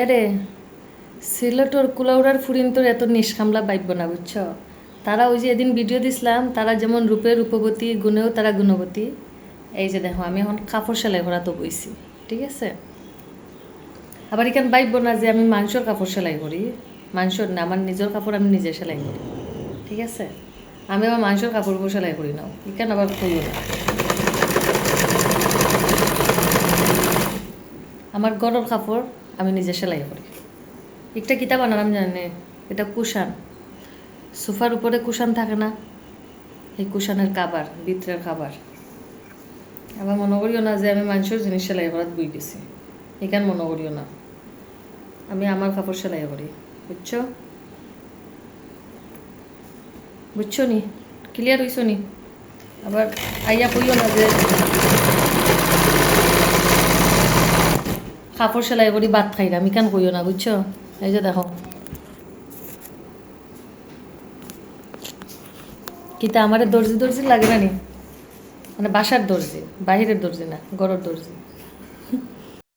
এরে সিলেটর কুলাউড়ার ফুরিন তোর এত নিষ্কামলা বাইব না বুঝছ। তারা ওই যে এদিন ভিডিও দিছিলাম, তারা যেমন রূপে রূপবতী, গুণেও তারা গুণবতী। এই যে দেখো আমি এখন কাপড় সেলাই করা তো বইছি, ঠিক আছে। আবার এখানে বাইব না যে আমি মানুষের কাপড় সেলাই করি, মানুষের না, আমার নিজের কাপড় আমি নিজে সেলাই করি, ঠিক আছে। আমি আমার মানুষের কাপড় সেলাই করি না, এখানে আবার করিও না। আমার গরর কাপড় আমি নিজে সেলাই করি। একটা কিতাব বানালাম জানে, এটা কুশান, সোফার উপরে কুশান থাকে না, এই কুশানের কাবার, ভিতরের কাবার। আবার মনে করিও না যে আমি মানুষের জিনিস সেলাই করাত বই গেছি, এখানে মনে করিও না, আমি আমার কাপড় সেলাই করি, বুঝছো বুঝছো নি, ক্লিয়ার হইছো নি। আবার আইয়া কইও না যে কাপড় সেলাই করি ভাত খাই না, আমি কেন কইও না, বুঝছো। এই যে দেখো কিতা আমার দর্জি দর্জি লাগে না নি, মানে বাসার দর্জি, বাহিরের দর্জি না, ঘরের দর্জি।